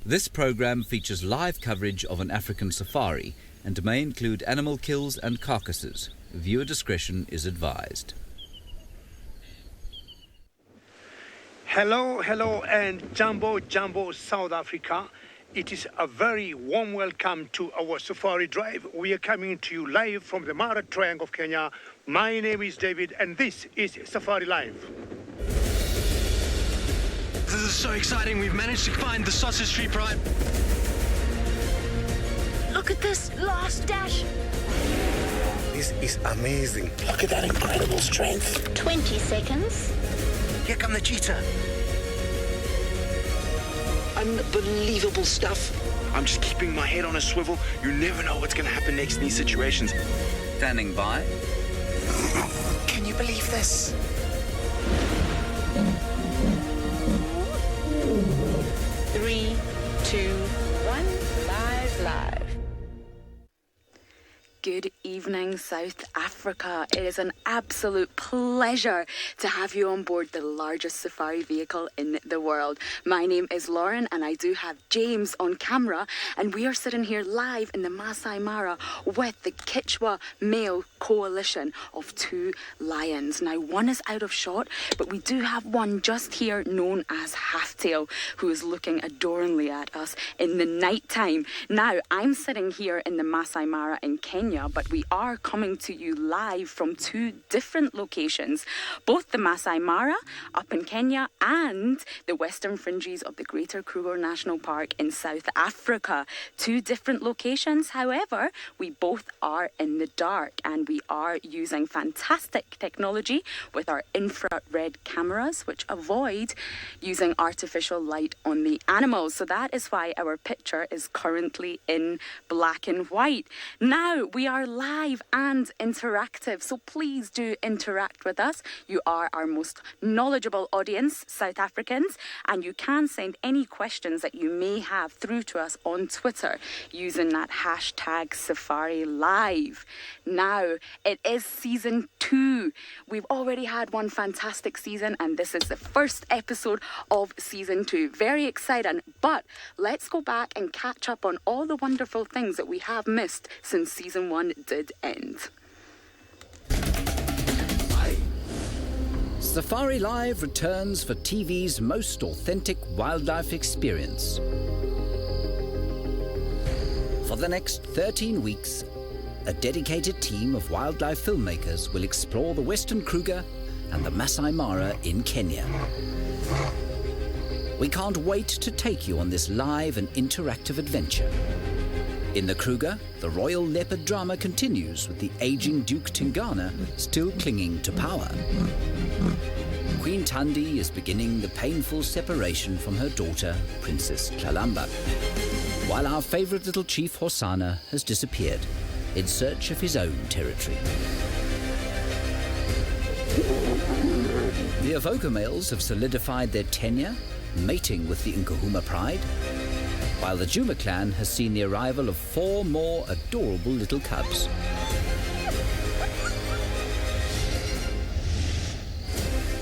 This program features live coverage of an African safari and may include animal kills and carcasses. Viewer discretion is advised. Hello, and Jambo, South Africa. It is a very warm welcome to our Safari Drive. We are coming to you live from the Mara Triangle of Kenya. My name is David, and this is Safari Live. This is so exciting. We've managed to find the sausage tree pride. Look at this last dash. This is amazing. Look at that incredible strength. 20 seconds. Here come the cheetah. Unbelievable stuff. I'm just keeping my head on a swivel. You never know what's going to happen next in these situations. Standing by. Can you believe this? Three, two, one, live. Good evening, South Africa. It is an absolute pleasure to have you on board the largest safari vehicle in the world. My name is Lauren, and I do have James on camera, and we are sitting here live in the Maasai Mara with the Kichwa male coalition of 2 lions. Now, one is out of shot, but we do have one just here known as Halftail, who is looking adoringly at us in the night time. Now, I'm sitting here in the Maasai Mara in Kenya, but we are coming to you live from 2 different locations, both the Maasai Mara up in Kenya and the western fringes of the Greater Kruger National Park in South Africa. 2 different locations, however, we both are in the dark, and we are using fantastic technology with our infrared cameras, which avoid using artificial light on the animals. So that is why our picture is currently in black and white. Now, we are live and interactive, so please do interact with us. You are our most knowledgeable audience, South Africans, and you can send any questions that you may have through to us on Twitter using that hashtag safariLIVE. Now, it is season 2. We've already had one fantastic season, and this is the first episode of season 2. Very exciting, but let's go back and catch up on all the wonderful things that we have missed since season 1 did end. Safari Live returns for TV's most authentic wildlife experience. For the next 13 weeks, a dedicated team of wildlife filmmakers will explore the Western Kruger and the Maasai Mara in Kenya. We can't wait to take you on this live and interactive adventure. In the Kruger, the royal Leopard drama continues with the aging Duke Tingana still clinging to power. Queen Tandi is beginning the painful separation from her daughter, Princess Tlalamba, while our favourite little chief Hosana has disappeared in search of his own territory. The Avoca males have solidified their tenure, mating with the Nkahuma pride, while the Juma clan has seen the arrival of 4 more adorable little cubs.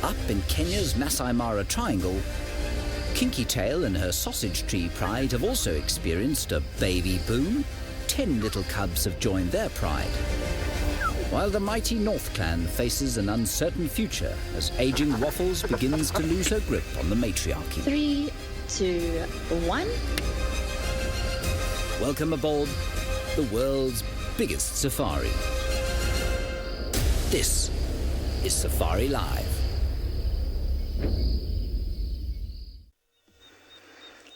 Up in Kenya's Maasai Mara Triangle, Kinky Tail and her sausage tree pride have also experienced a baby boom. 10 little cubs have joined their pride, while the mighty North clan faces an uncertain future as aging Waffles begins to lose her grip on the matriarchy. 3, 2, 1. Welcome aboard the world's biggest safari. This is Safari Live.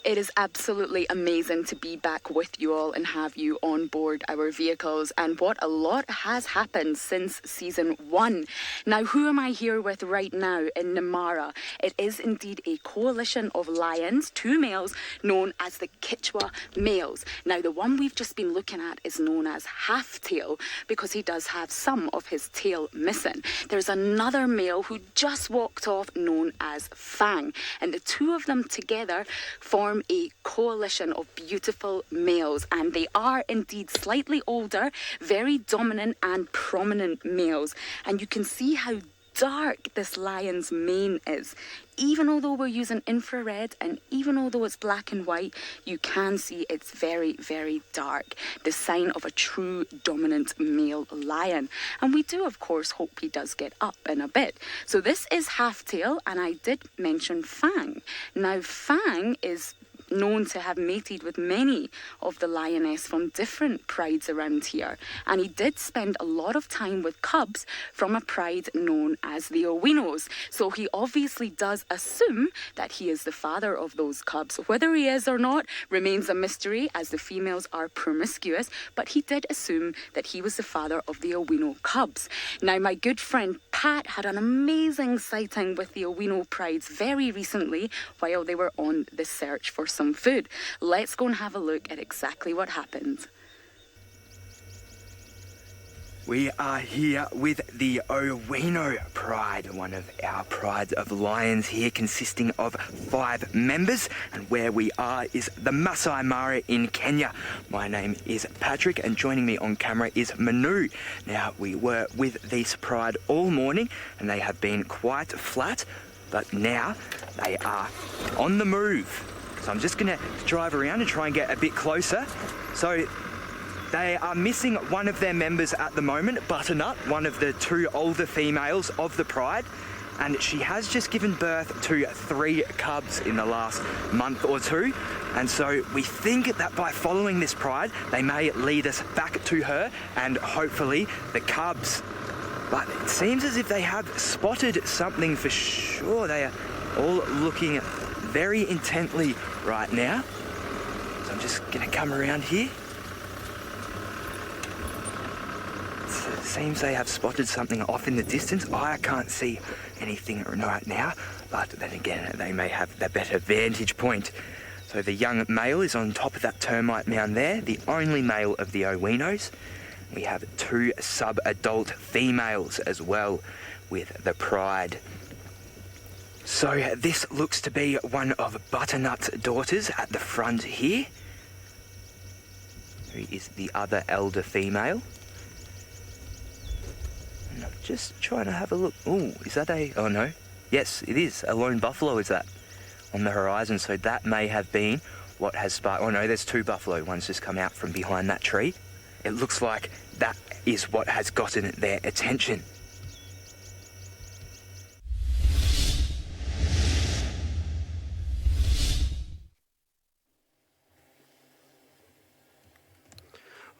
It is absolutely amazing to be back with you all and have you on board our vehicles, and what a lot has happened since season 1. Now, who am I here with right now in Namara? It is indeed a coalition of lions, 2 males known as the Kichwa males. Now, the one we've just been looking at is known as Halftail because he does have some of his tail missing. There's another male who just walked off known as Fang, and the 2 of them together form a coalition of beautiful males, and they are indeed slightly older, very dominant and prominent males, and you can see how dark this lion's mane is. Even although we're using infrared and even although it's black and white, you can see it's very, very dark. The sign of a true dominant male lion. And we do, of course, hope he does get up in a bit. So this is Half-Tail, and I did mention Fang. Now, Fang is known to have mated with many of the lioness from different prides around here, and he did spend a lot of time with cubs from a pride known as the Owinos. So he obviously does assume that he is the father of those cubs. Whether he is or not remains a mystery, as the females are promiscuous, but he did assume that he was the father of the Owino cubs. Now, my good friend Pat had an amazing sighting with the Owino prides very recently while they were on the search for some food. Let's go and have a look at exactly what happened. We are here with the Owino Pride, one of our prides of lions here, consisting of 5 members. And where we are is the Maasai Mara in Kenya. My name is Patrick, and joining me on camera is Manu. Now, we were with this pride all morning, and they have been quite flat, but now they are on the move. So I'm just going to drive around and try and get a bit closer. So they are missing one of their members at the moment, Butternut, one of the 2 older females of the pride. And she has just given birth to 3 cubs in the last month or 2. And so we think that by following this pride, they may lead us back to her and hopefully the cubs. But it seems as if they have spotted something for sure. They are all looking very intently right now. So I'm just going to come around here. It seems they have spotted something off in the distance. I can't see anything right now, but then again, they may have a better vantage point. So the young male is on top of that termite mound there, the only male of the Owinos. We have 2 sub-adult females as well with the pride. So this looks to be one of Butternut's daughters at the front here. Who is the other elder female? And I'm just trying to have a look. Oh, is that a... Oh no. Yes, it is. A lone buffalo is that on the horizon. So that may have been what has sparked... Oh no, there's 2 buffalo. One's just come out from behind that tree. It looks like that is what has gotten their attention.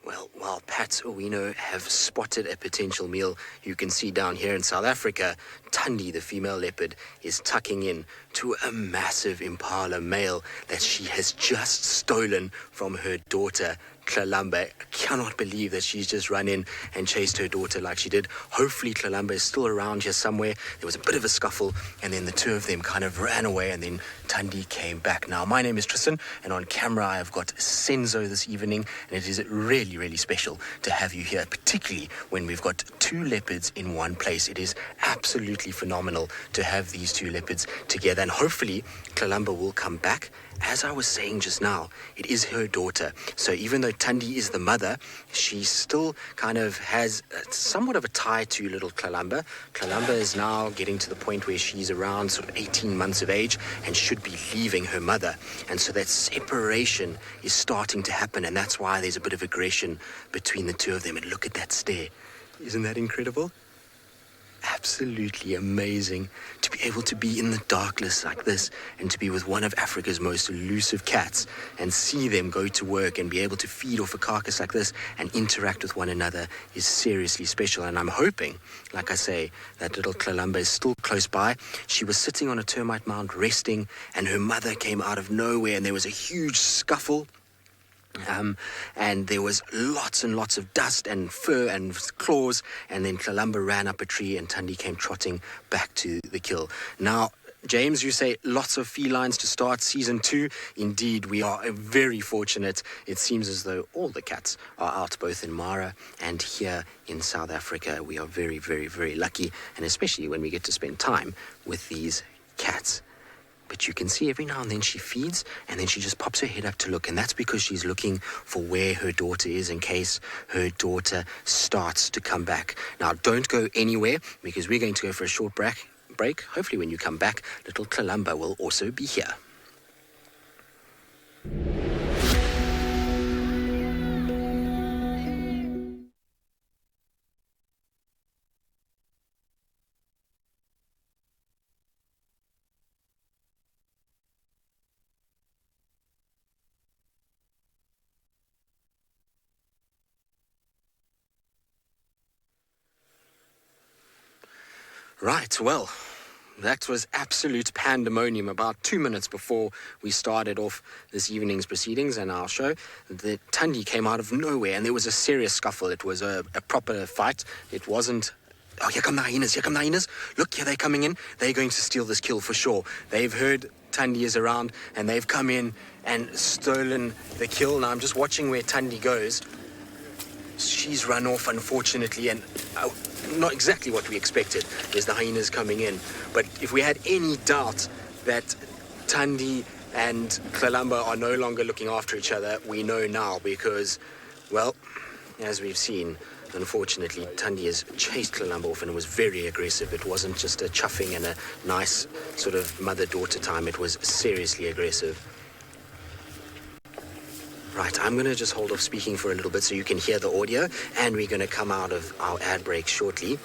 Well, while Pat's Owino have spotted a potential meal, you can see down here in South Africa, Thandi, the female leopard, is tucking in to a massive impala male that she has just stolen from her daughter, Tlalamba. I cannot believe that she's just run in and chased her daughter like she did. Hopefully Tlalamba is still around here somewhere. There was a bit of a scuffle, and then the 2 of them kind of ran away, and then Thandi came back. Now, my name is Tristan, and on camera I have got Senzo this evening, and it is really, really special to have you here, particularly when we've got 2 leopards in one place. It is absolutely phenomenal to have these 2 leopards together, and hopefully Tlalamba will come back. As I was saying just now, it is her daughter. So even though Thandi is the mother, she still kind of has somewhat of a tie to little Tlalamba. Tlalamba is now getting to the point where she's around sort of 18 months of age and should be leaving her mother. And so that separation is starting to happen, and that's why there's a bit of aggression between the 2 of them. And look at that stare. Isn't that incredible? Absolutely amazing to be able to be in the darkness like this and to be with one of Africa's most elusive cats and see them go to work and be able to feed off a carcass like this and interact with one another is seriously special. And I'm hoping, like I say, that little Tlalamba is still close by. She was sitting on a termite mound resting, and her mother came out of nowhere, and there was a huge scuffle. And there was lots and lots of dust and fur and claws, and then Tlalamba ran up a tree and Thandi came trotting back to the kill. Now, James, you say lots of felines to start season 2. Indeed, we are very fortunate. It seems as though all the cats are out, both in Mara and here in South Africa. We are very, very, very lucky, and especially when we get to spend time with these cats. but you can see every now and then she feeds, and then she just pops her head up to look, and that's because she's looking for where her daughter is in case her daughter starts to come back. Now, don't go anywhere, because we're going to go for a short break. Hopefully when you come back, little Kalamba will also be here. Right, well, that was absolute pandemonium about 2 minutes before we started off this evening's proceedings and our show. The Tundi came out of nowhere, and there was a serious scuffle. It was a proper fight. It wasn't, oh, here come the hyenas. Look, here they're coming in. They're going to steal this kill for sure. They've heard Tundi is around, and they've come in and stolen the kill. Now, I'm just watching where Tundi goes. She's run off, unfortunately, and not exactly what we expected. There's the hyenas coming in. But if we had any doubt that Tundi and Kalamba are no longer looking after each other, we know now because, well, as we've seen, unfortunately, Tundi has chased Kalamba off, and it was very aggressive. It wasn't just a chuffing and a nice sort of mother-daughter time. It was seriously aggressive. Right, I'm going to just hold off speaking for a little bit so you can hear the audio, and we're going to come out of our ad break shortly.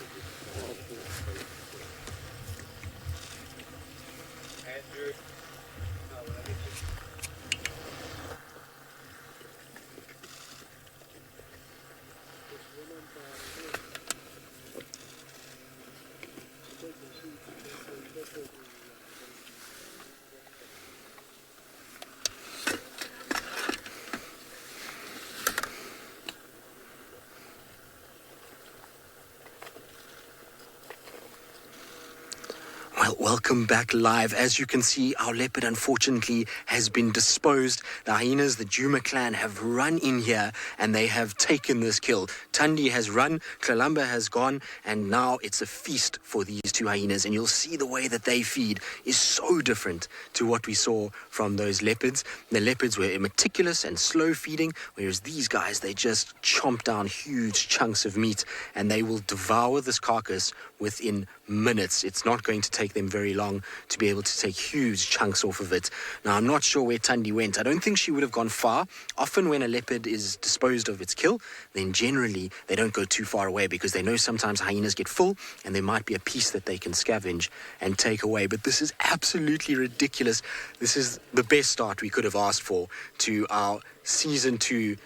Welcome back live. As you can see, our leopard unfortunately has been disposed. The hyenas, the Juma clan, have run in here and they have taken this kill. Tundi has run, Kalamba has gone, and now it's a feast for these two hyenas. And you'll see the way that they feed is so different to what we saw from those leopards. The leopards were meticulous and slow feeding, whereas these guys, they just chomp down huge chunks of meat and they will devour this carcass within minutes. It's not going to take them very long to be able to take huge chunks off of it. Now, I'm not sure where Tundi went. I don't think she would have gone far. Often when a leopard is disposed of its kill, then generally they don't go too far away because they know sometimes hyenas get full and there might be a piece that they can scavenge and take away. But this is absolutely ridiculous. This is the best start we could have asked for to our season 2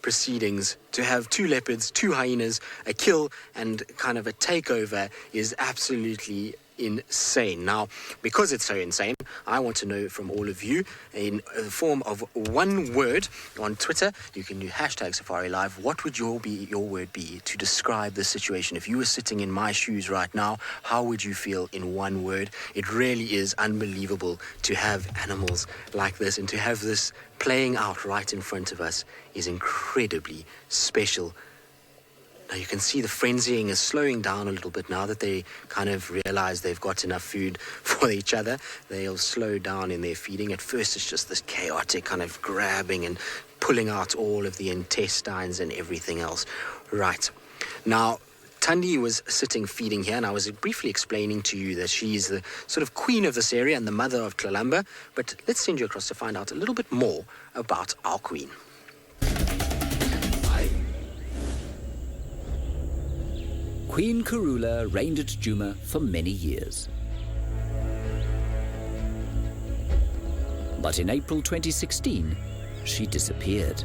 proceedings. To have 2 leopards, 2 hyenas, a kill and kind of a takeover is absolutely insane. Now, because it's so insane, I want to know from all of you in the form of one word on Twitter. You can do #safariLIVE. What would your word be to describe the situation? If you were sitting in my shoes right now, how would you feel in one word? It really is unbelievable to have animals like this, and to have this playing out right in front of us is incredibly special. Now you can see the frenzying is slowing down a little bit now that they kind of realize they've got enough food for each other. They'll slow down in their feeding. At first it's just this chaotic kind of grabbing and pulling out all of the intestines and everything else. Right. Now, Tundi was sitting feeding here, and I was briefly explaining to you that she's the sort of queen of this area and the mother of Kalamba. But let's send you across to find out a little bit more about our queen. Queen Karula reigned at Juma for many years. But in April 2016, she disappeared,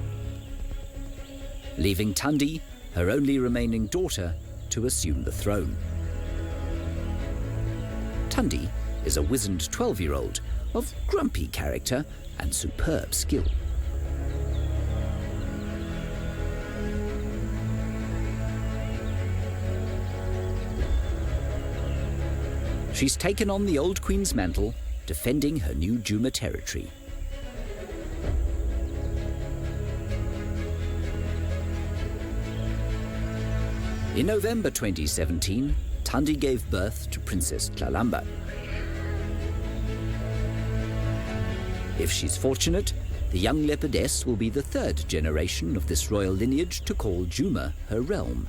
leaving Tundi, her only remaining daughter, to assume the throne. Tundi is a wizened 12-year-old of grumpy character and superb skill. She's taken on the old queen's mantle, defending her new Juma territory. In November 2017, Tundi gave birth to Princess Kalamba. If she's fortunate, the young leopardess will be the third generation of this royal lineage to call Juma her realm.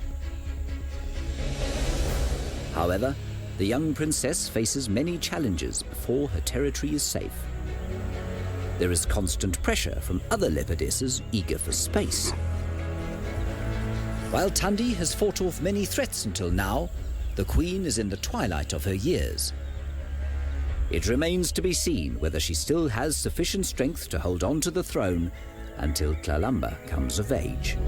However, the young princess faces many challenges before her territory is safe. There is constant pressure from other leopardesses eager for space. While Thandi has fought off many threats until now, the queen is in the twilight of her years. It remains to be seen whether she still has sufficient strength to hold on to the throne until Tlalamba comes of age.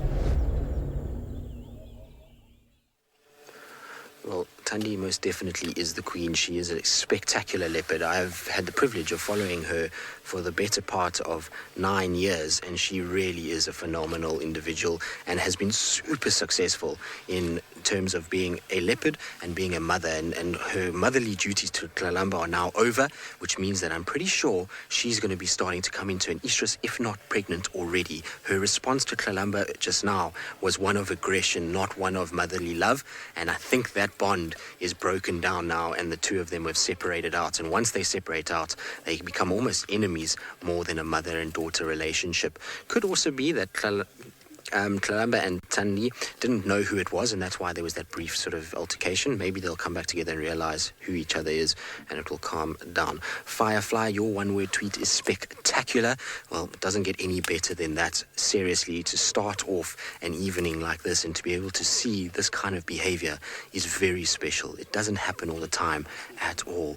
Well, Thandi most definitely is the queen. She is a spectacular leopard. I've had the privilege of following her for the better part of 9 years, and she really is a phenomenal individual and has been super successful in terms of being a leopard and being a mother, and her motherly duties to Tlalamba are now over, which means that I'm pretty sure she's going to be starting to come into an estrus, if not pregnant already. Her response to Tlalamba just now was one of aggression, not one of motherly love, and I think that bond is broken down now, and the two of them have separated out, and once they separate out, they become almost enemies more than a mother and daughter relationship. Could also be that Tlalamba and Thandi didn't know who it was, and that's why there was that brief sort of altercation. Maybe they'll come back together and realize who each other is, and it will calm down. Firefly, your one-word tweet is spectacular. Well, it doesn't get any better than that. Seriously, to start off an evening like this and to be able to see this kind of behavior is very special. It doesn't happen all the time at all.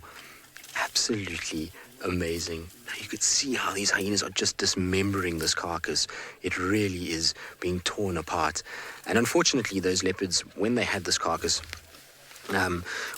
Absolutely amazing. You could see how these hyenas are just dismembering this carcass. It really is being torn apart. And unfortunately, those leopards, when they had this carcass,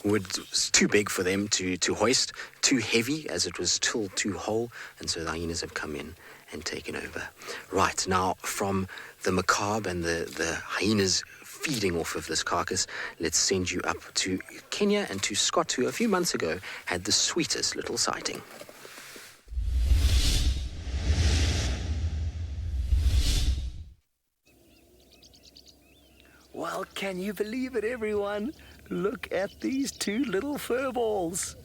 was too big for them to hoist, too heavy as it was still too whole, and so the hyenas have come in and taken over. Right, now from the macabre and the hyenas feeding off of this carcass, let's send you up to Kenya and to Scott, who a few months ago had the sweetest little sighting. Well, can you believe it, everyone? Look at these two little furballs.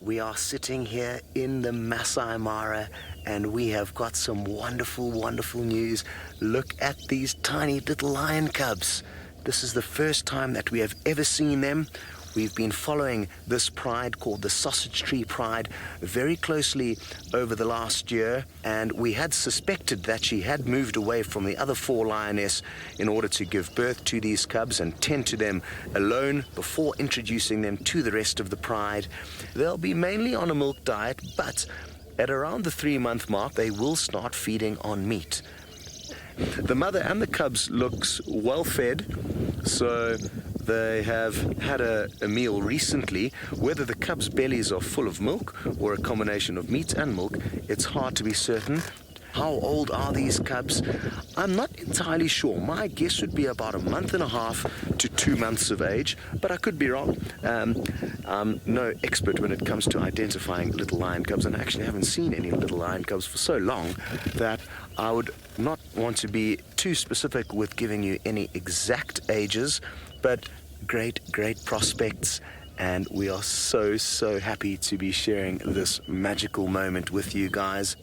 We are sitting here in the Maasai Mara, and we have got some wonderful, wonderful news. Look at these tiny little lion cubs. This is the first time that we have ever seen them. We've been following this pride called the Sausage Tree Pride very closely over the last year, and we had suspected that she had moved away from the other 4 lioness in order to give birth to these cubs and tend to them alone before introducing them to the rest of the pride. They'll be mainly on a milk diet, but at around the 3-month mark they will start feeding on meat. The mother and the cubs looks well fed, so they have had a meal recently. Whether the cubs' bellies are full of milk or a combination of meat and milk, it's hard to be certain. How old are these cubs? I'm not entirely sure. My guess would be about 1.5 months to 2 months of age, but I could be wrong. I'm no expert when it comes to identifying little lion cubs, and I actually haven't seen any little lion cubs for so long that I would not want to be too specific with giving you any exact ages, but great prospects, and we are so happy to be sharing this magical moment with you guys.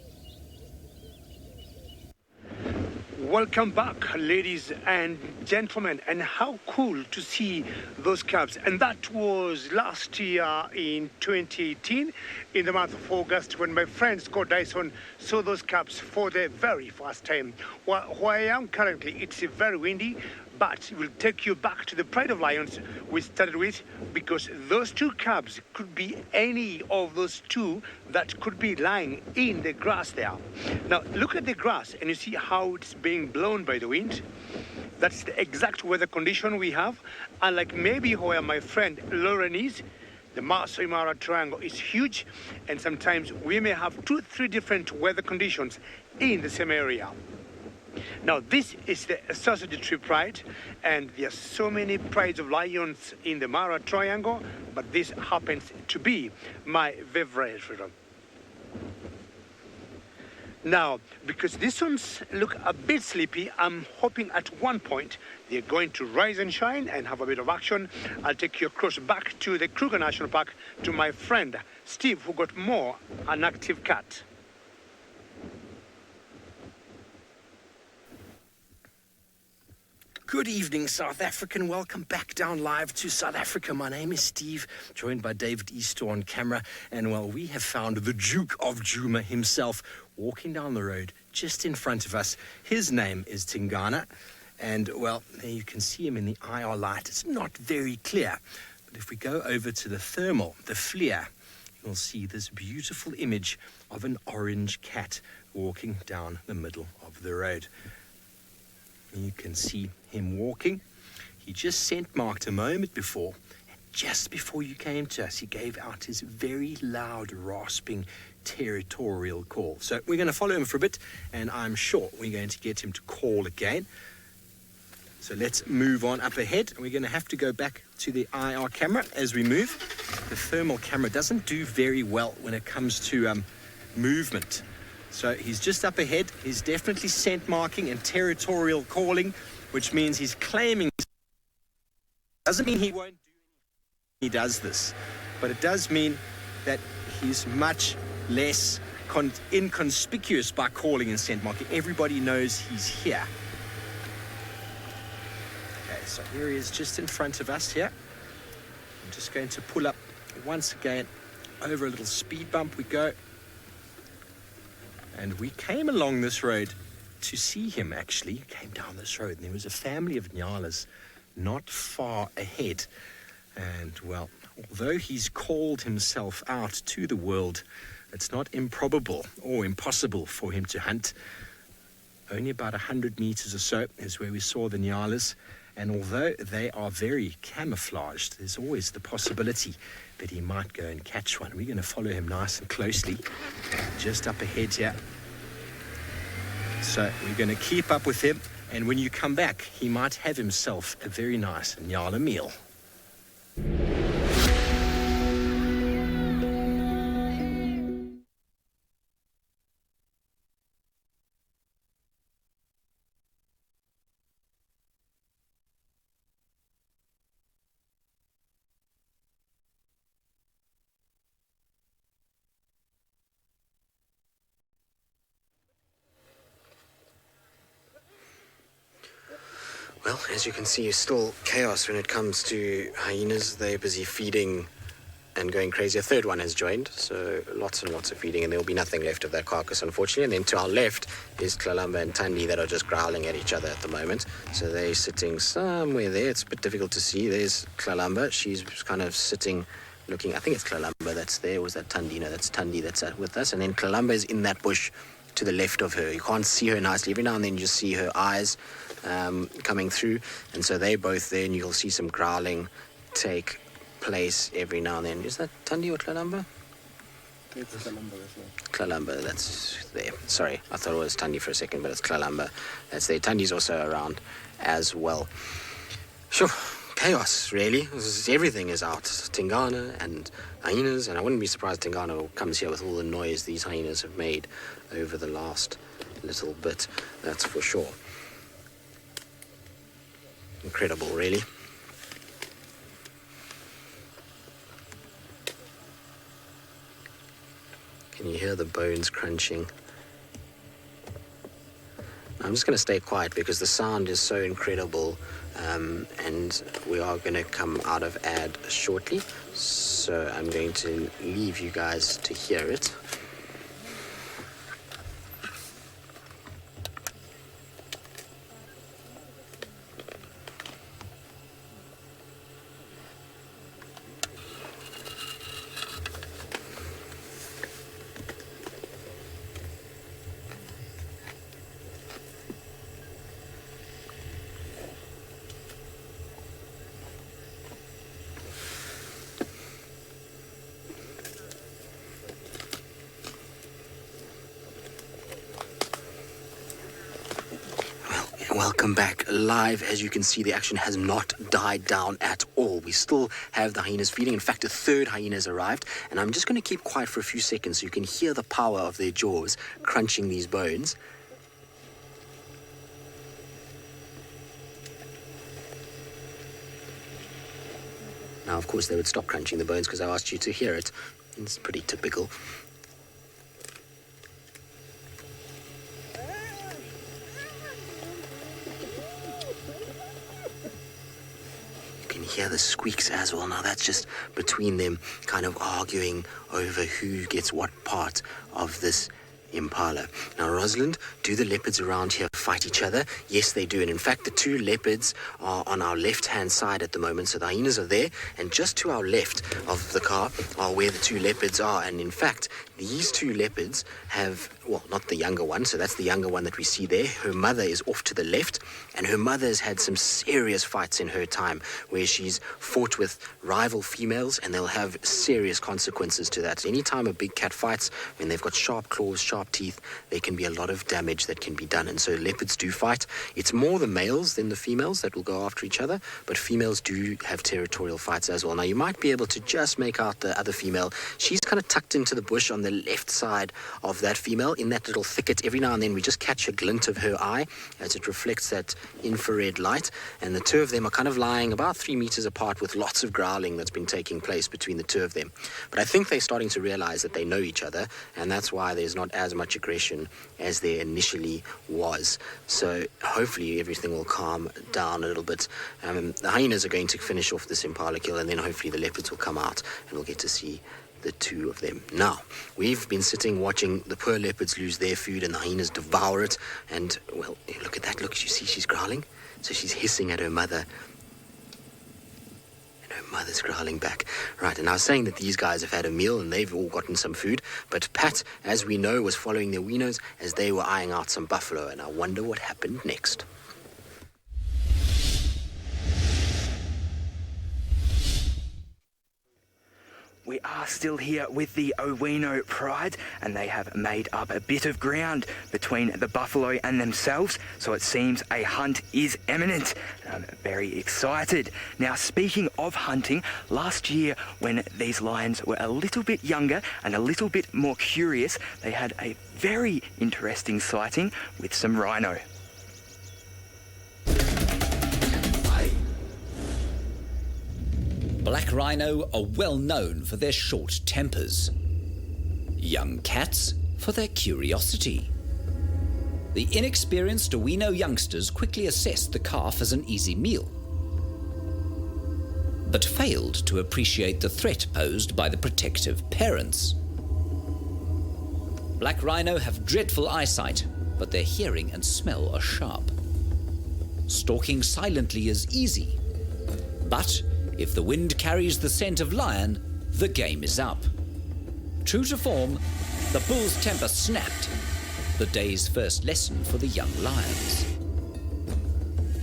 Welcome back, ladies and gentlemen, and how cool to see those cubs. And that was last year in 2018, in the month of August, when my friend Scott Dyson saw those cubs for the very first time. Where I am currently, it's very windy, but we'll take you back to the Pride of Lions we started with, because those 2 cubs could be any of those 2 that could be lying in the grass there. Now, look at the grass, and you see how it's being blown by the wind. That's the exact weather condition we have. Unlike maybe where my friend Lauren is, the Maasai Mara triangle is huge, and sometimes we may have 2-3 different weather conditions in the same area. Now, this is the Sausage Tree Pride, and there are so many prides of lions in the Mara Triangle, but this happens to be my favorite. Now, because these ones look a bit sleepy, I'm hoping at one point they're going to rise and shine and have a bit of action. I'll take you across back to the Kruger National Park to my friend Steve, who got more an active cat. Good evening, South African. Welcome back down live to South Africa. My name is Steve, joined by David Easter on camera. And, well, we have found the Duke of Juma himself walking down the road just in front of us. His name is Tingana. And, well, there you can see him in the IR light. It's not very clear. But if we go over to the thermal, the FLIR, you'll see this beautiful image of an orange cat walking down the middle of the road. You can see him walking. He just scent marked a moment before, and just before you came to us, he gave out his very loud, rasping, territorial call. So we're going to follow him for a bit, and I'm sure we're going to get him to call again. So let's move on up ahead. We're going to have to go back to the IR camera as we move. The thermal camera doesn't do very well when it comes to movement. So he's just up ahead. He's definitely scent marking and territorial calling, which means he's claiming. Doesn't mean he won't do anything. He does this, but it does mean that he's much less inconspicuous by calling and scent marking. Everybody knows he's here. Okay, so here he is just in front of us here. I'm just going to pull up once again over a little speed bump we go. And we came along this road to see him, actually. Came down this road, and there was a family of nyalas not far ahead. And, well, although he's called himself out to the world, it's not improbable or impossible for him to hunt. Only about 100 meters or so is where we saw the nyalas. And although they are very camouflaged, there's always the possibility that he might go and catch one. We're going to follow him nice and closely, just up ahead here. So we're going to keep up with him, and when you come back, he might have himself a very nice nyala meal. Well, as you can see, it's still chaos when it comes to hyenas. They're busy feeding and going crazy. A third one has joined, so lots and lots of feeding, and there will be nothing left of that carcass, unfortunately. And then to our left is Kalamba and Tandi that are just growling at each other at the moment. So they're sitting somewhere there. It's a bit difficult to see. There's Kalamba. She's kind of sitting, looking. I think it's Kalamba that's there. Or was that Tandi? No, that's Tandi that's with us. And then Kalamba is in that bush to the left of her. You can't see her nicely. Every now and then you just see her eyes coming through, and so they're both there, and you'll see some growling take place every now and then. Is that Tandi or Kalamba? It's Kalamba as well. Kalamba, that's there. Sorry, I thought it was Tandi for a second, but it's Kalamba. That's there. Tandi's also around as well. Sure, chaos, really. Everything is out. Tingana and hyenas, and I wouldn't be surprised Tingana comes here with all the noise these hyenas have made over the last little bit, that's for sure. Incredible, really. Can you hear the bones crunching? I'm just going to stay quiet because the sound is so incredible, and we are going to come out of ad shortly, so I'm going to leave you guys to hear it. Welcome back live. As you can see, the action has not died down at all. We still have the hyenas feeding. In fact, a third hyena has arrived, and I'm just going to keep quiet for a few seconds so you can hear the power of their jaws crunching these bones. Now, of course, they would stop crunching the bones because I asked you to hear it. It's pretty typical. hear the squeaks as well. Now that's just between them kind of arguing over who gets what part of this impala. Now, Rosalind, do the leopards around here fight each other? Yes, they do. And in fact, the two leopards are on our left-hand side at the moment. So the hyenas are there, and just to our left of the car are where the two leopards are. And in fact, these two leopards have, well, not the younger one, so that's the younger one that we see there. Her mother is off to the left, and her mother has had some serious fights in her time where she's fought with rival females, and they'll have serious consequences to that. Anytime a big cat fights, when they've got sharp claws, sharp teeth, there can be a lot of damage that can be done. And so leopards do fight. It's more the males than the females that will go after each other, but females do have territorial fights as well. Now, you might be able to just make out the other female. She's kind of tucked into the bush on the left side of that female in that little thicket. Every now and then we just catch a glint of her eye as it reflects that infrared light, and the two of them are kind of lying about 3 meters apart with lots of growling that's been taking place between the two of them. But I think they're starting to realize that they know each other, and that's why there's not as much aggression as there initially was. So hopefully everything will calm down a little bit. The hyenas are going to finish off this impala kill, and then hopefully the leopards will come out and we'll get to see the two of them. Now, we've been sitting watching the poor leopards lose their food and the hyenas devour it. And, well, look at that. Look, you see she's growling? So she's hissing at her mother. And her mother's growling back. Right, and I was saying that these guys have had a meal and they've all gotten some food. But Pat, as we know, was following their weanos as they were eyeing out some buffalo. And I wonder what happened next. We are still here with the Owino Pride, and they have made up a bit of ground between the buffalo and themselves, so it seems a hunt is imminent. I'm very excited. Now, speaking of hunting, last year when these lions were a little bit younger and a little bit more curious, they had a very interesting sighting with some rhino. Black rhino are well known for their short tempers. Young cats for their curiosity. The inexperienced Owino youngsters quickly assessed the calf as an easy meal, but failed to appreciate the threat posed by the protective parents. Black rhino have dreadful eyesight, but their hearing and smell are sharp. Stalking silently is easy, but if the wind carries the scent of lion, the game is up. True to form, the bull's temper snapped, the day's first lesson for the young lions.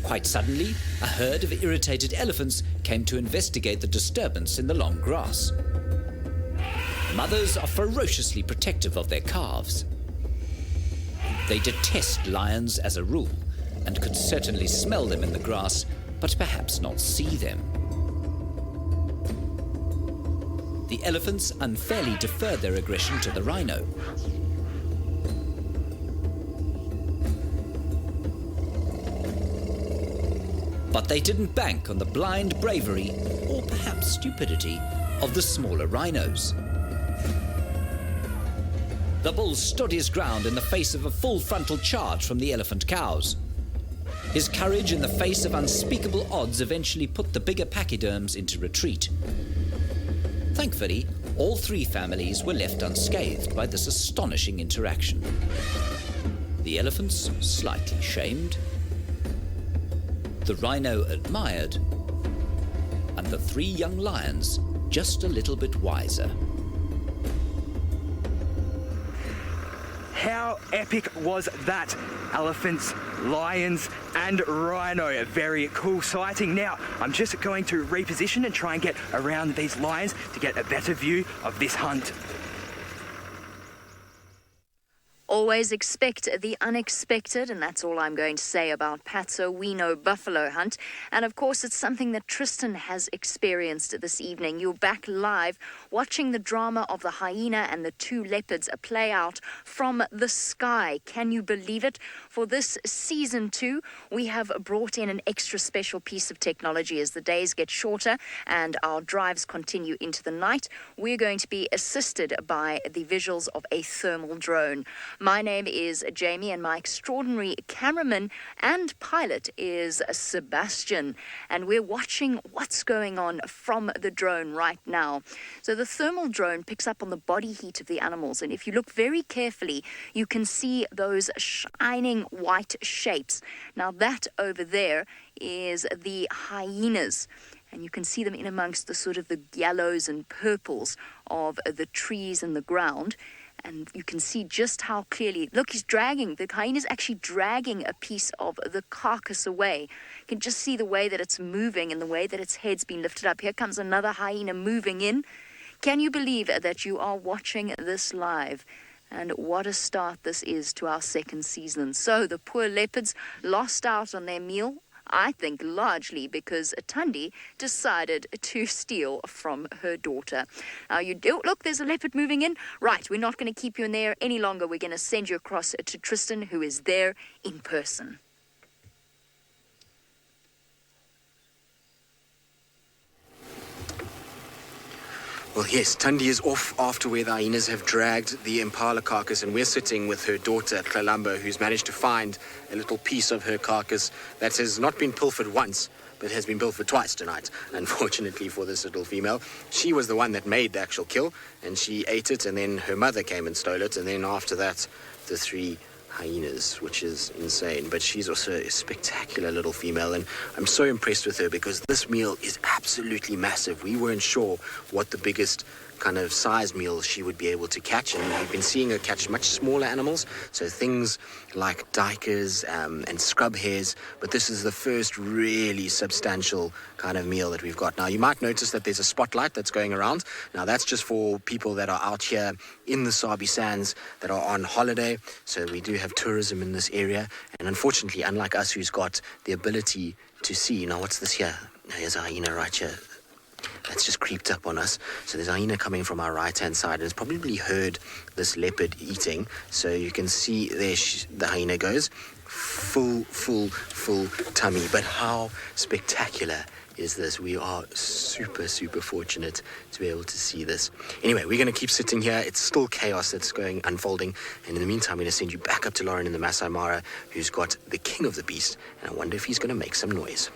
Quite suddenly, a herd of irritated elephants came to investigate the disturbance in the long grass. Mothers are ferociously protective of their calves. They detest lions as a rule, and could certainly smell them in the grass, but perhaps not see them. The elephants unfairly deferred their aggression to the rhino. But they didn't bank on the blind bravery, or perhaps stupidity, of the smaller rhinos. The bull stood his ground in the face of a full frontal charge from the elephant cows. His courage in the face of unspeakable odds eventually put the bigger pachyderms into retreat. Thankfully, all three families were left unscathed by this astonishing interaction. The elephants slightly shamed, the rhino admired, and the three young lions just a little bit wiser. How epic was that? Elephants, lions, and rhino. A very cool sighting. Now, I'm just going to reposition and try and get around these lions to get a better view of this hunt. Always expect the unexpected, and that's all I'm going to say about Pat's Owino buffalo hunt. And of course, it's something that Tristan has experienced this evening. You're back live watching the drama of the hyena and the two leopards play out from the sky. Can you believe it? For this season 2, we have brought in an extra special piece of technology as the days get shorter and our drives continue into the night. We're going to be assisted by the visuals of a thermal drone. My name is Jamie, and my extraordinary cameraman and pilot is Sebastian. And we're watching what's going on from the drone right now. So the thermal drone picks up on the body heat of the animals. And if you look very carefully, you can see those shining white shapes. Now that over there is the hyenas. And you can see them in amongst the sort of the yellows and purples of the trees and the ground. And you can see just how clearly, look, the hyena's actually dragging a piece of the carcass away. You can just see the way that it's moving and the way that its head's been lifted up. Here comes another hyena moving in. Can you believe that you are watching this live? And what a start this is to our second season. So the poor leopards lost out on their meal, I think largely because Thandi decided to steal from her daughter. Now, look, there's a leopard moving in. Right, we're not going to keep you in there any longer. We're going to send you across to Tristan, who is there in person. Well, yes, Thandi is off after where the hyenas have dragged the impala carcass, and we're sitting with her daughter, Tlalamba, who's managed to find a little piece of her carcass that has not been pilfered once, but has been pilfered twice tonight. Unfortunately for this little female, she was the one that made the actual kill, and she ate it, and then her mother came and stole it, and then after that, the three hyenas, which is insane. But she's also a spectacular little female, and I'm so impressed with her because this meal is absolutely massive. We weren't sure what the biggest kind of size meal she would be able to catch, and we've been seeing her catch much smaller animals, so things like duikers and scrub hares, but this is the first really substantial kind of meal that we've got. Now, you might notice that there's a spotlight that's going around. Now, that's just for people that are out here in the Sabi Sands that are on holiday, so we do have tourism in this area, and unfortunately, unlike us who's got the ability to see, now what's this here? Here's a hyena right here. That's just creeped up on us. So there's a hyena coming from our right-hand side, and it's probably heard this leopard eating. So you can see there the hyena goes. Full tummy. But how spectacular is this? We are super fortunate to be able to see this. Anyway, we're going to keep sitting here. It's still chaos that's unfolding. And in the meantime, I'm going to send you back up to Lauren in the Maasai Mara, who's got the king of the beast. And I wonder if he's going to make some noise.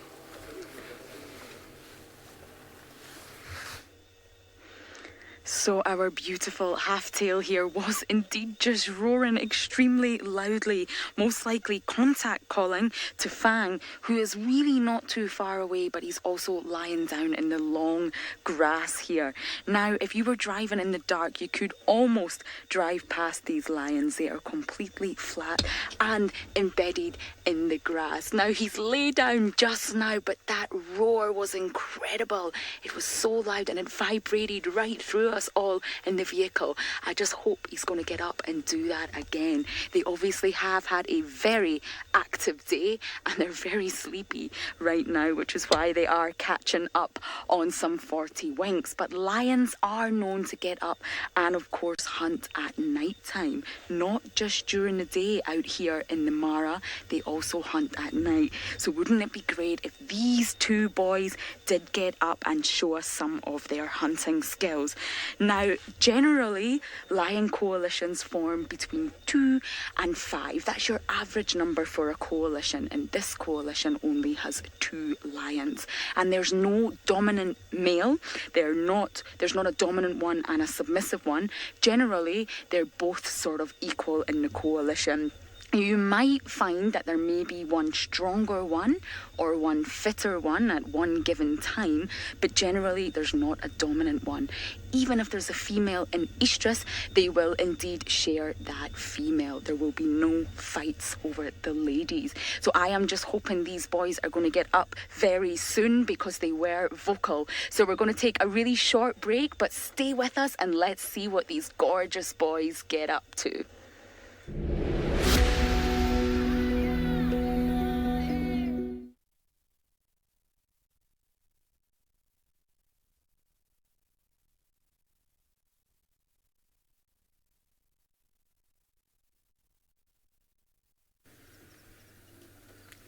So our beautiful half-tail here was indeed just roaring extremely loudly, most likely contact calling to Fang, who is really not too far away, but he's also lying down in the long grass here. Now, if you were driving in the dark, you could almost drive past these lions. They are completely flat and embedded in the grass. Now, he's laid down just now, but that roar was incredible. It was so loud and it vibrated right through us all in the vehicle. I just hope he's going to get up and do that again. They obviously have had a very active day and they're very sleepy right now, which is why they are catching up on some 40 winks. But lions are known to get up and of course hunt at night time, not just during the day out here in the Mara. They also hunt at night. So wouldn't it be great if these two boys did get up and show us some of their hunting skills? Now, generally, lion coalitions form between 2 and 5. That's your average number for a coalition, and this coalition only has 2 lions. And there's no dominant male. There's not a dominant one and a submissive one. Generally, they're both sort of equal in the coalition. You might find that there may be one stronger one or one fitter one at one given time, but generally there's not a dominant one. Even if there's a female in estrus, they will indeed share that female. There will be no fights over the ladies. So I am just hoping these boys are going to get up very soon because they were vocal. So we're going to take a really short break, but stay with us and let's see what these gorgeous boys get up to.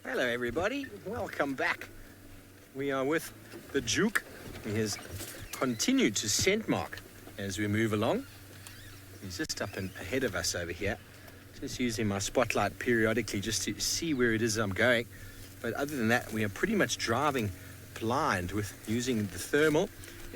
Hello everybody, welcome back. We are with the Duke. He has continued to scent mark as we move along. He's just up and ahead of us over here. Just using my spotlight periodically just to see where it is I'm going. But other than that, we are pretty much driving blind with using the thermal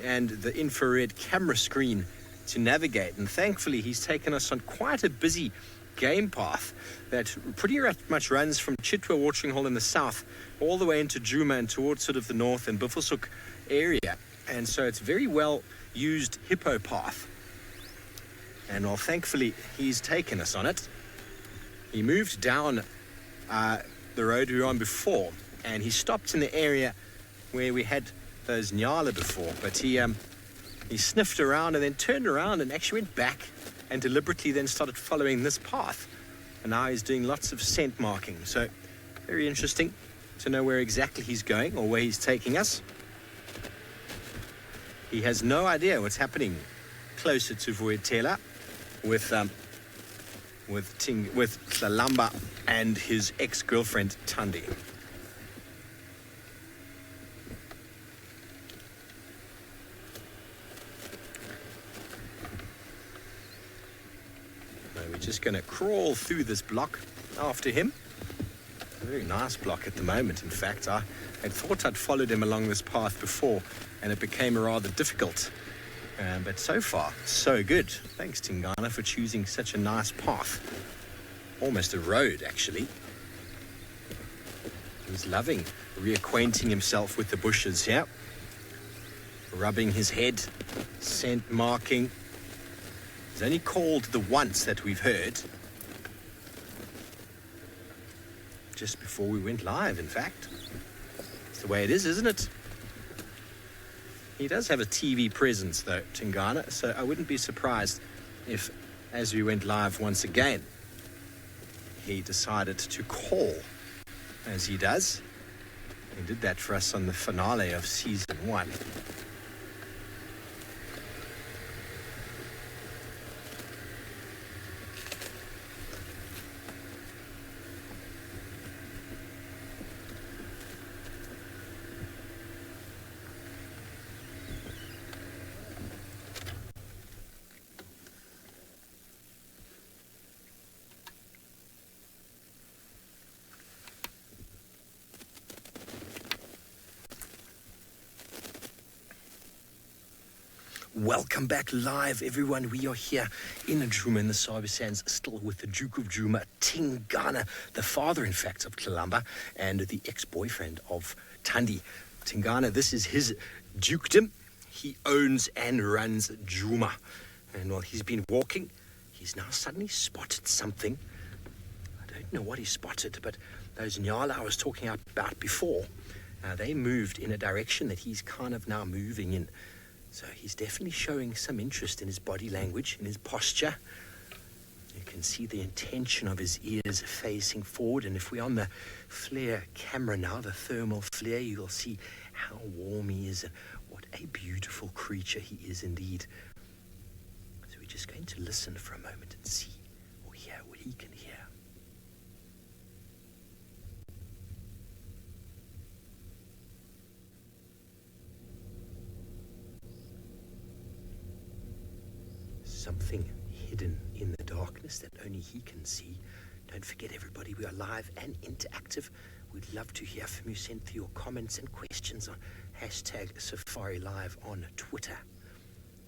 and the infrared camera screen to navigate. And thankfully, he's taken us on quite a busy game path that pretty much runs from Chitwa watering hole in the south all the way into Juma and towards sort of the north and Buffelshoek area. And so it's very well used hippo path. And well, thankfully, he's taken us on it. He moved down the road we were on before, and he stopped in the area where we had those nyala before, but he sniffed around and then turned around and actually went back and deliberately then started following this path. And now he's doing lots of scent marking. So very interesting to know where exactly he's going or where he's taking us. He has no idea what's happening closer to Vuetela with Tlalamba and his ex-girlfriend Thandi. We're just going to crawl through this block after him. A very nice block at the moment, in fact. I had thought I'd followed him along this path before, and it became rather difficult. But so far, so good. Thanks, Tingana, for choosing such a nice path. Almost a road, actually. He's loving reacquainting himself with the bushes here. Rubbing his head, scent marking. He's only called the once that we've heard. Just before we went live, in fact. It's the way it is, isn't it? He does have a TV presence, though, Tingana, so I wouldn't be surprised if, as we went live once again, he decided to call, as he does. He did that for us on the finale of Season 1. Welcome back live, everyone. We are here in Juma in the Sabi Sands, still with the Duke of Juma, Tingana, the father, in fact, of Tlalamba, and the ex-boyfriend of Thandi. Tingana, this is his dukedom. He owns and runs Juma. And while he's been walking, he's now suddenly spotted something. I don't know what he spotted, but those nyala I was talking about before, they moved in a direction that he's kind of now moving in. So he's definitely showing some interest in his body language, in his posture. You can see the intention of his ears facing forward. And if we're on the flare camera now, the thermal flare, you'll see how warm he is and what a beautiful creature he is indeed. So we're just going to listen for a moment and see or hear what he can hear. Something hidden in the darkness that only he can see. Don't forget, everybody, we are live and interactive. We'd love to hear from you. Send through your comments and questions on #safariLIVE on Twitter.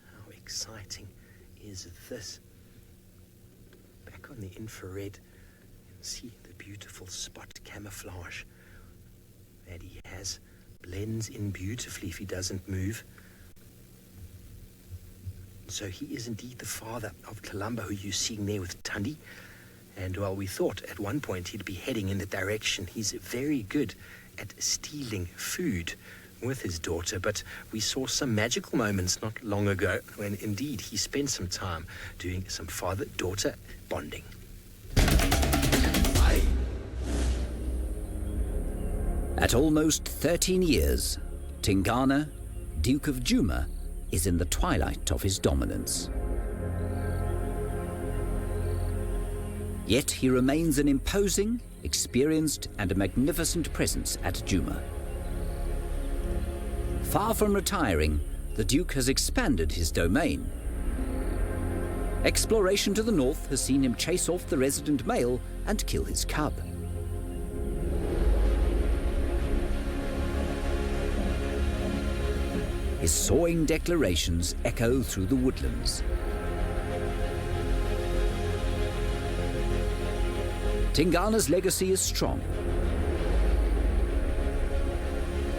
How exciting is this? Back on the infrared, you can see the beautiful spot camouflage that he has. Blends in beautifully if he doesn't move. So he is indeed the father of Tlalamba, who you're seeing there with Thandi. And while we thought at one point he'd be heading in the direction, he's very good at stealing food with his daughter. But we saw some magical moments not long ago when indeed he spent some time doing some father-daughter bonding. At almost 13 years, Tingana, Duke of Juma, is in the twilight of his dominance. Yet he remains an imposing, experienced and a magnificent presence at Juma. Far from retiring, the Duke has expanded his domain. Exploration to the north has seen him chase off the resident male and kill his cub. His sawing declarations echo through the woodlands. Tingana's legacy is strong.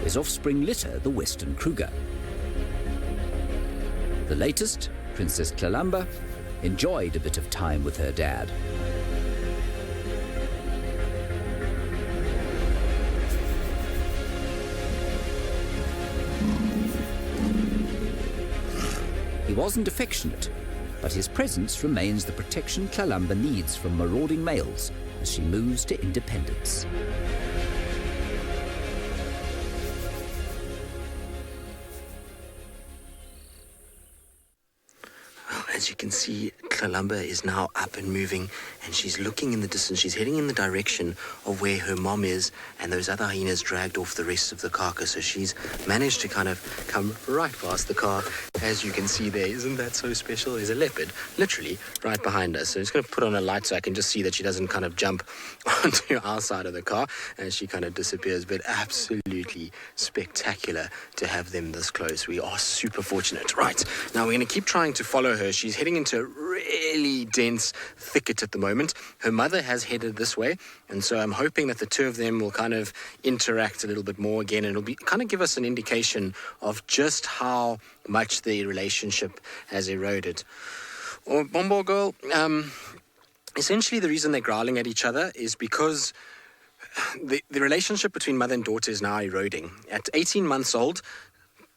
His offspring litter the western Kruger. The latest, Princess Kalamba, enjoyed a bit of time with her dad. He wasn't affectionate, but his presence remains the protection Kalamba needs from marauding males as she moves to independence. As you can see, Kalamba is now up and moving, and she's looking in the distance. She's heading in the direction of where her mom is, and those other hyenas dragged off the rest of the carcass. So she's managed to kind of come right past the car. As you can see there, isn't that so special? There's a leopard literally right behind us. So I'm just going to put on a light so I can just see that she doesn't kind of jump onto our side of the car as she kind of disappears. But absolutely spectacular to have them this close. We are super fortunate. Right, now we're going to keep trying to follow her. She's heading into a really dense thicket at the moment. Her mother has headed this way, and so I'm hoping that the two of them will kind of interact a little bit more again, and it'll be kind of give us an indication of just how much the relationship has eroded. Or Bombo girl, essentially the reason they're growling at each other is because the relationship between mother and daughter is now eroding. At 18 months old,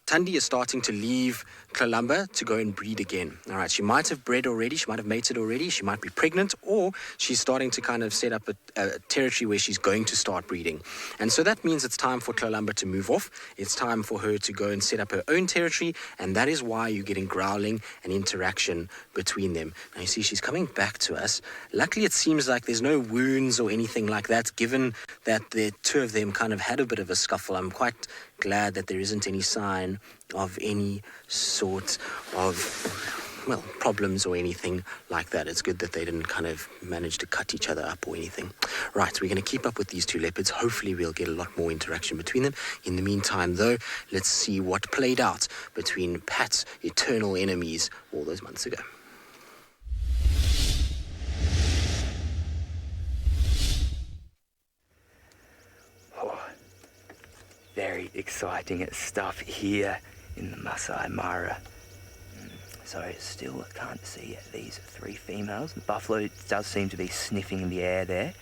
Thandi is starting to leave Kalamba to go and breed again. All right, she might have bred already, she might have mated already, she might be pregnant, or she's starting to kind of set up a territory where she's going to start breeding. And so that means it's time for Kalamba to move off. It's time for her to go and set up her own territory, and that is why you're getting growling and interaction between them. Now you see she's coming back to us. Luckily it seems like there's no wounds or anything like that, given that the two of them kind of had a bit of a scuffle. I'm quite glad that there isn't any sign of any sort of, well, problems or anything like that. It's good that they didn't kind of manage to cut each other up or anything. Right, we're going to keep up with these two leopards. Hopefully we'll get a lot more interaction between them. In the meantime, though, let's see what played out between Pat's eternal enemies all those months ago. Very exciting stuff here in the Maasai Mara. So still can't see these three females. The buffalo does seem to be sniffing in the air there,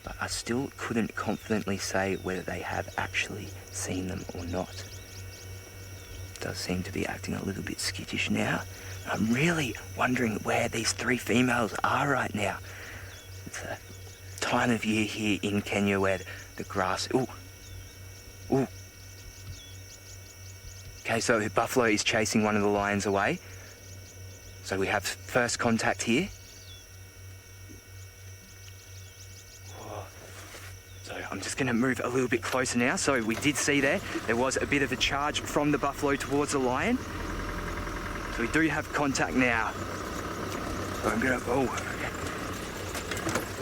but I still couldn't confidently say whether they have actually seen them or not. It does seem to be acting a little bit skittish now. I'm really wondering where these three females are right now. It's a time of year here in Kenya where the grass... Ooh. Okay, so the buffalo is chasing one of the lions away. So we have first contact here. So I'm just going to move a little bit closer now. So we did see there was a bit of a charge from the buffalo towards the lion. So we do have contact now. So I'm going to...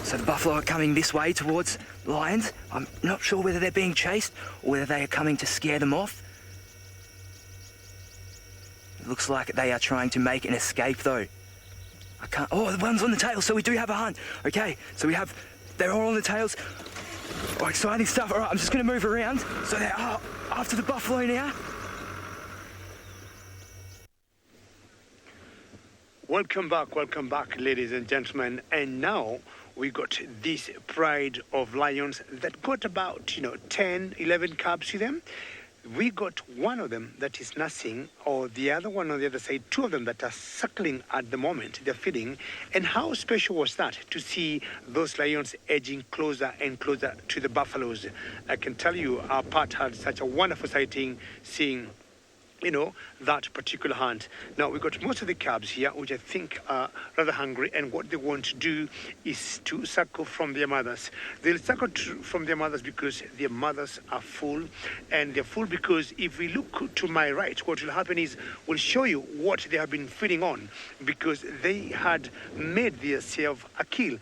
So the buffalo are coming this way towards the lions. I'm not sure whether they're being chased or whether they are coming to scare them off. It looks like they are trying to make an escape though. I can't... Oh, the one's on the tail, so we do have a hunt. Okay, so we have... They're all on the tails. Oh, exciting stuff. All right, I'm just going to move around. So they're after the buffalo now. Welcome back, ladies and gentlemen. And now we got this pride of lions that got about, 10, 11 cubs with them. We got one of them that is nursing, or the other one on the other side, two of them that are suckling at the moment. They're feeding. And how special was that to see those lions edging closer and closer to the buffaloes? I can tell you, our Pat had such a wonderful sighting seeing that particular hunt. Now, we've got most of the cubs here, which I think are rather hungry, and what they want to do is to suckle from their mothers. They'll suckle from their mothers because their mothers are full, and they're full because if we look to my right, what will happen is we'll show you what they have been feeding on, because they had made themselves a kill,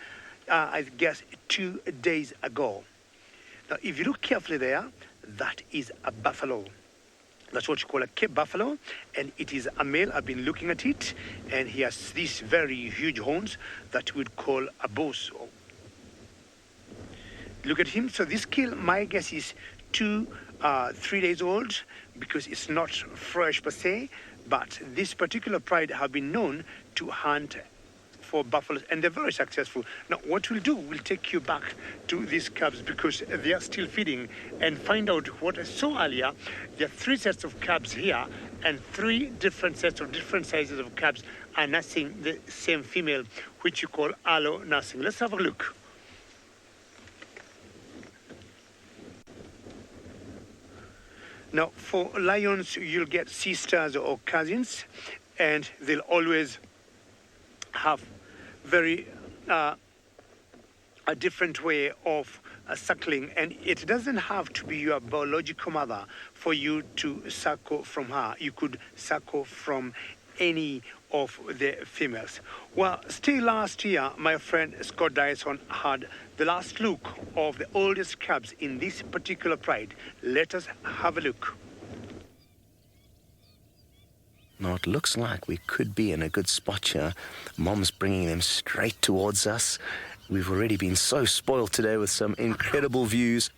I guess, 2 days ago. Now, if you look carefully there, that is a buffalo. That's what you call a Cape buffalo, and it is a male. I've been looking at it, and he has these very huge horns that we'd call a boss. Look at him. So this kill, my guess, is 3 days old, because it's not fresh per se, but this particular pride have been known to hunt for buffaloes, and they're very successful. Now, what we'll do, we'll take you back to these cubs because they are still feeding, and find out what I saw earlier. There are 3 sets of cubs here, and 3 different sets of different sizes of cubs are nursing the same female, which you call allo nursing. Let's have a look. Now, for lions, you'll get sisters or cousins, and they'll always have very a different way of suckling, and it doesn't have to be your biological mother for you to suckle from her. You could suckle from any of the females. Well, still last year, my friend Scott Dyson had the last look of the oldest cubs in this particular pride. Let us have a look. Now, it looks like we could be in a good spot here. Mom's bringing them straight towards us. We've already been so spoiled today with some incredible views.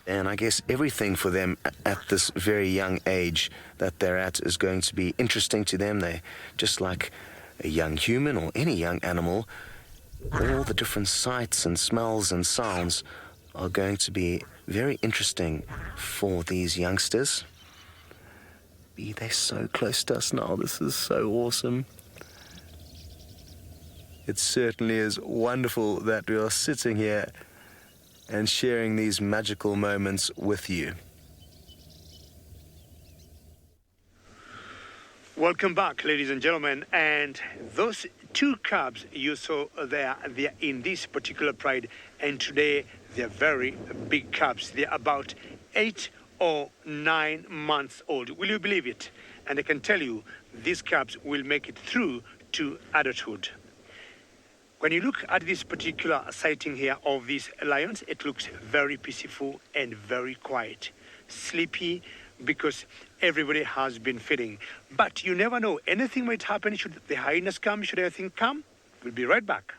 And I guess everything for them at this very young age that they're at is going to be interesting to them. They're just like a young human or any young animal. All the different sights and smells and sounds are going to be very interesting for these youngsters. They're so close to us now. This is so awesome. It certainly is wonderful that we are sitting here and sharing these magical moments with you. Welcome back, ladies and gentlemen. And those 2 cubs you saw there, they're in this particular pride, and today they're very big cubs. They're about 8 or 9 months old. Will you believe it? And I can tell you, these cubs will make it through to adulthood. When you look at this particular sighting here of these lions, it looks very peaceful and very quiet. Sleepy, because everybody has been feeding. But you never know. Anything might happen. Should the hyenas come? Should anything come? We'll be right back.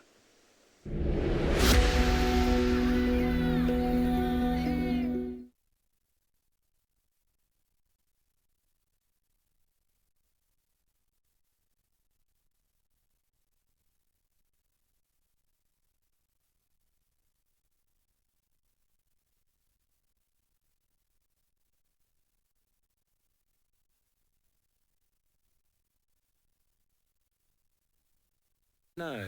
No.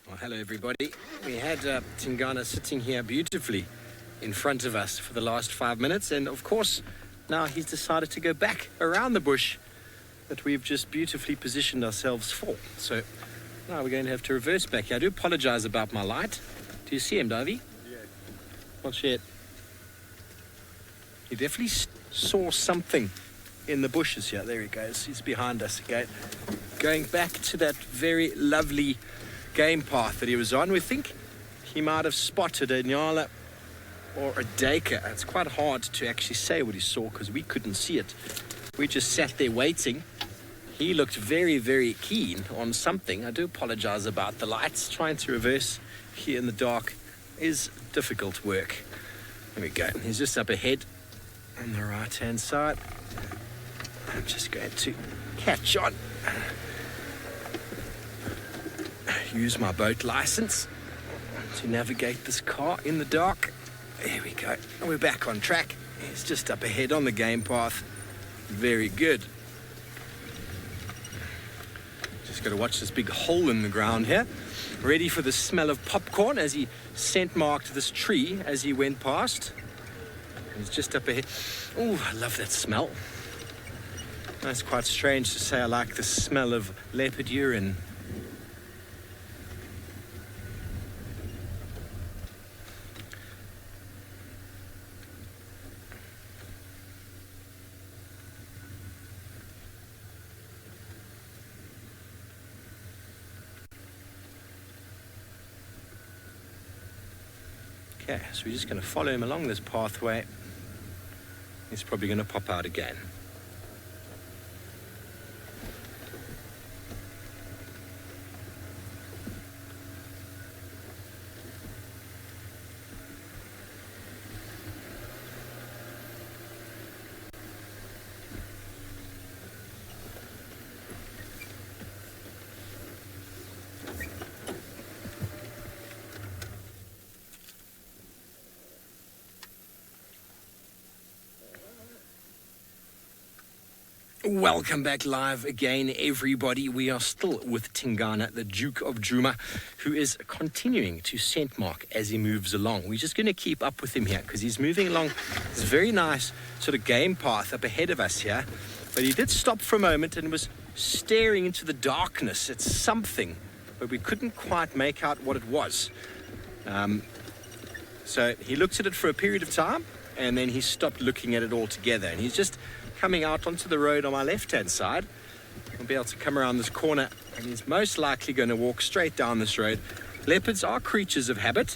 Well, hello everybody. We had Tingana sitting here beautifully in front of us for the last 5 minutes, and of course now he's decided to go back around the bush that we've just beautifully positioned ourselves for. So now we're going to have to reverse back here. I do apologize about my light. Do you see him, Davy? Yeah. Not yet. He definitely saw something in the bushes here. There he goes. He's behind us again. Going back to that very lovely game path that he was on. We think he might have spotted a nyala or a duiker. It's quite hard to actually say what he saw because we couldn't see it. We just sat there waiting. He looked very, very keen on something. I do apologize about the lights. Trying to reverse here in the dark is difficult work. There we go. He's just up ahead on the right-hand side. I'm just going to catch on. Use my boat license to navigate this car in the dark. There we go. We're back on track. He's just up ahead on the game path. Very good. Just got to watch this big hole in the ground here. Ready for the smell of popcorn as he scent marked this tree as he went past. He's just up ahead. Oh, I love that smell. That's quite strange to say I like the smell of leopard urine. Okay, so we're just going to follow him along this pathway. He's probably going to pop out again. Welcome back live again, everybody. We are still with Tingana, the Duke of Juma, who is continuing to scent mark as he moves along. We're just going to keep up with him here because he's moving along this very nice sort of game path up ahead of us here. But he did stop for a moment and was staring into the darkness at something, but we couldn't quite make out what it was. So he looked at it for a period of time and then he stopped looking at it altogether. And he's just coming out onto the road on my left-hand side. We'll be able to come around this corner and he's most likely going to walk straight down this road. Leopards are creatures of habit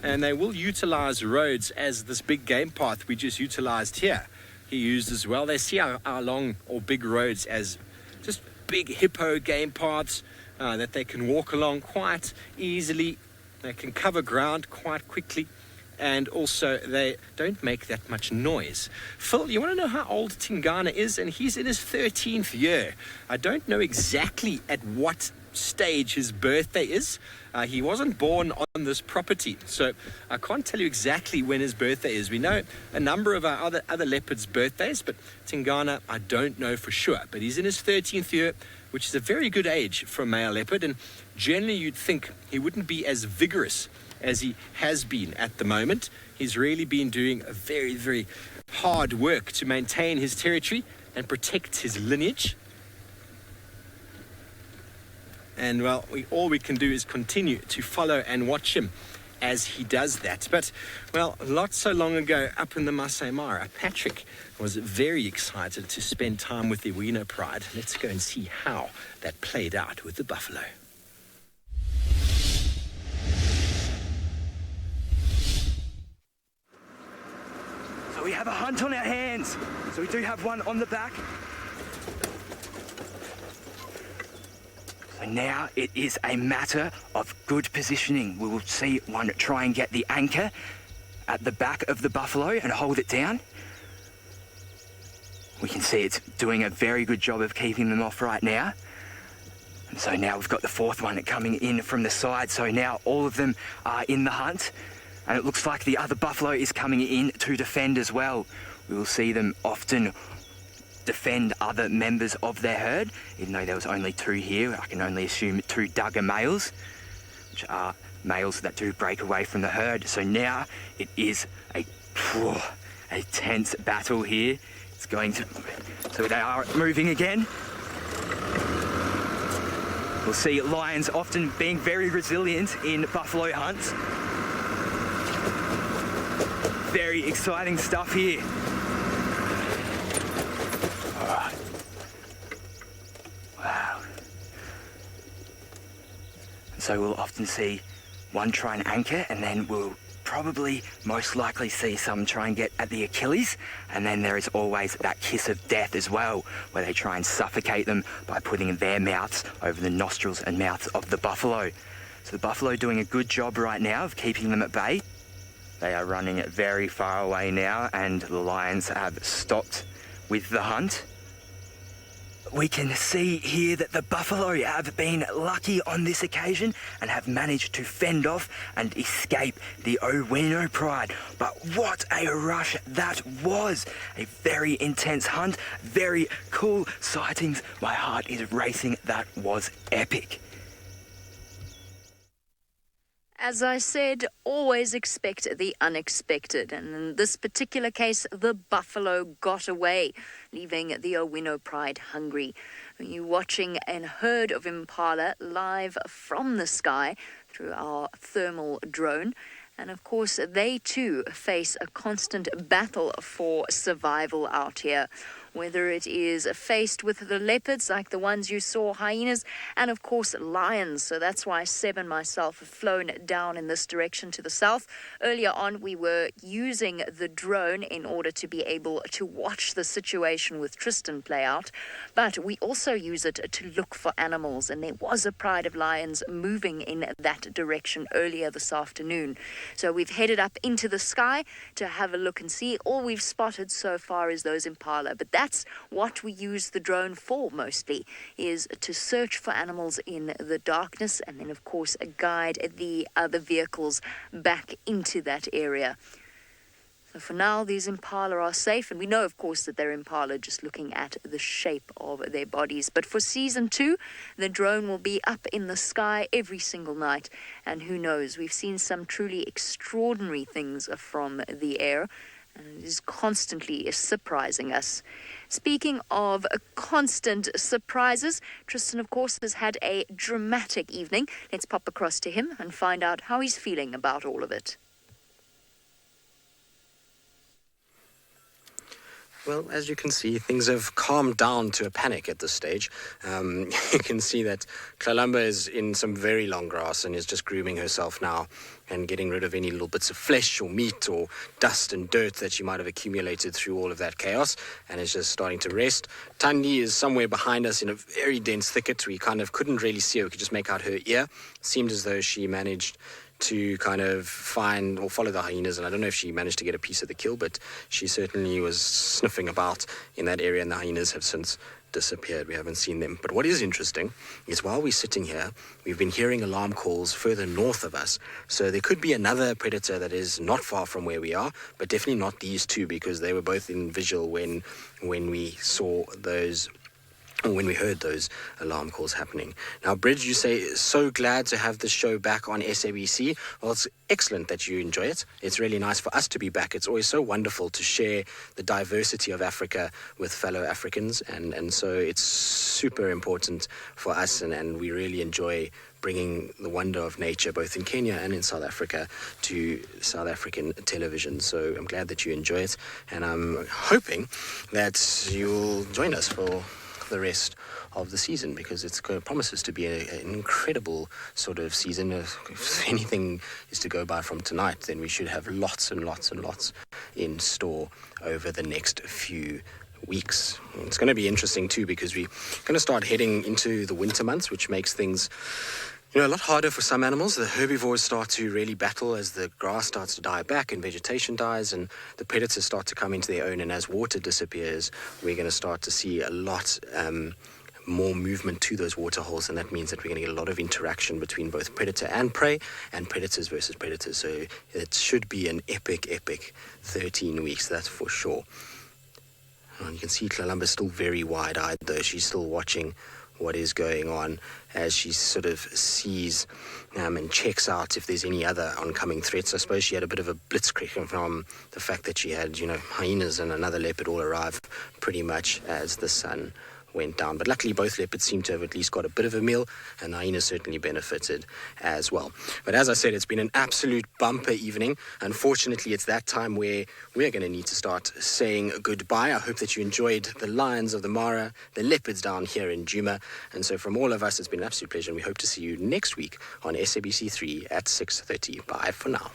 and they will utilize roads as this big game path we just utilized here. He used as well. They see our long or big roads as just big hippo game paths that they can walk along quite easily. They can cover ground quite quickly. And also, they don't make that much noise. Phil, you want to know how old Tingana is? And he's in his 13th year. I don't know exactly at what stage his birthday is. He wasn't born on this property, so I can't tell you exactly when his birthday is. We know a number of our other leopards' birthdays, but Tingana, I don't know for sure. But he's in his 13th year, which is a very good age for a male leopard. And generally, you'd think he wouldn't be as vigorous as he has been at the moment. He's really been doing a very, very hard work to maintain his territory and protect his lineage. And well, all we can do is continue to follow and watch him as he does that. But well, not so long ago up in the Maasai Mara, Patrick was very excited to spend time with the Hyena pride. Let's go and see how that played out with the buffalo. So we have a hunt on our hands. So we do have one on the back. So now it is a matter of good positioning. We will see one try and get the anchor at the back of the buffalo and hold it down. We can see it's doing a very good job of keeping them off right now. And so now we've got the fourth one coming in from the side. So now all of them are in the hunt. And it looks like the other buffalo is coming in to defend as well. We will see them often defend other members of their herd, even though there was only two here. I can only assume two Duggar males, which are males that do break away from the herd. So now it is a tense battle here. It's going to... So they are moving again. We'll see lions often being very resilient in buffalo hunts. Very exciting stuff here. Wow. So we'll often see one try and anchor, and then we'll probably most likely see some try and get at the Achilles, and then there is always that kiss of death as well, where they try and suffocate them by putting their mouths over the nostrils and mouths of the buffalo. So the buffalo doing a good job right now of keeping them at bay. They are running very far away now, and the lions have stopped with the hunt. We can see here that the buffalo have been lucky on this occasion and have managed to fend off and escape the Owino pride. But what a rush that was! A very intense hunt, very cool sightings. My heart is racing. That was epic. As I said, always expect the unexpected. And in this particular case, the buffalo got away, leaving the Owino Pride hungry. You're watching a herd of impala live from the sky through our thermal drone. And of course, they too face a constant battle for survival out here. Whether it is faced with the leopards like the ones you saw, hyenas, and of course lions. So that's why Seb and myself have flown down in this direction to the south. Earlier on, we were using the drone in order to be able to watch the situation with Tristan play out. But we also use it to look for animals. And there was a pride of lions moving in that direction earlier this afternoon. So we've headed up into the sky to have a look and see. All we've spotted so far is those impala. But that's what we use the drone for mostly, is to search for animals in the darkness and then, of course, guide the other vehicles back into that area. So for now, these impala are safe, and we know, of course, that they're impala just looking at the shape of their bodies. But for season 2, the drone will be up in the sky every single night, and who knows, we've seen some truly extraordinary things from the air, and it is constantly surprising us. Speaking of constant surprises, Tristan, of course, has had a dramatic evening. Let's pop across to him and find out how he's feeling about all of it. Well, as you can see, things have calmed down to a panic at this stage. You can see that Tlalamba is in some very long grass and is just grooming herself now and getting rid of any little bits of flesh or meat or dust and dirt that she might have accumulated through all of that chaos, and is just starting to rest. Tandi is somewhere behind us in a very dense thicket. We kind of couldn't really see her. We could just make out her ear. It seemed as though she managed to kind of find or follow the hyenas, and I don't know if she managed to get a piece of the kill, but she certainly was sniffing about in that area, and the hyenas have since disappeared. We haven't seen them. But what is interesting is while we're sitting here, we've been hearing alarm calls further north of us. So there could be another predator that is not far from where we are, but definitely not these two, because they were both in visual when we saw those, when we heard those alarm calls happening. Now, Bridge, you say, so glad to have this show back on SABC. Well, it's excellent that you enjoy it. It's really nice for us to be back. It's always so wonderful to share the diversity of Africa with fellow Africans. And so it's super important for us, and we really enjoy bringing the wonder of nature, both in Kenya and in South Africa, to South African television. So I'm glad that you enjoy it, and I'm hoping that you'll join us for the rest of the season, because it promises to be an incredible sort of season. If anything is to go by from tonight, then we should have lots and lots and lots in store over the next few weeks. It's going to be interesting too, because we're going to start heading into the winter months, which makes things a lot harder for some animals. The herbivores start to really battle as the grass starts to die back and vegetation dies, and the predators start to come into their own. And as water disappears, we're going to start to see a lot more movement to those water holes, and that means that we're going to get a lot of interaction between both predator and prey, and predators versus predators. So it should be an epic 13 weeks, that's for sure. And you can see Tlalamba is still very wide-eyed, though. She's still watching what is going on as she sort of sees and checks out if there's any other oncoming threats. I suppose she had a bit of a blitzkrieg from the fact that she had, hyenas and another leopard all arrive pretty much as the sun went down. But luckily both leopards seem to have at least got a bit of a meal, and the hyenas certainly benefited as well. But as I said, it's been an absolute bumper evening. Unfortunately, it's that time where we're going to need to start saying goodbye. I hope that you enjoyed the lions of the Mara, the leopards down here in Juma. And so from all of us, it's been an absolute pleasure, and we hope to see you next week on SABC 3 at 6:30. Bye for now.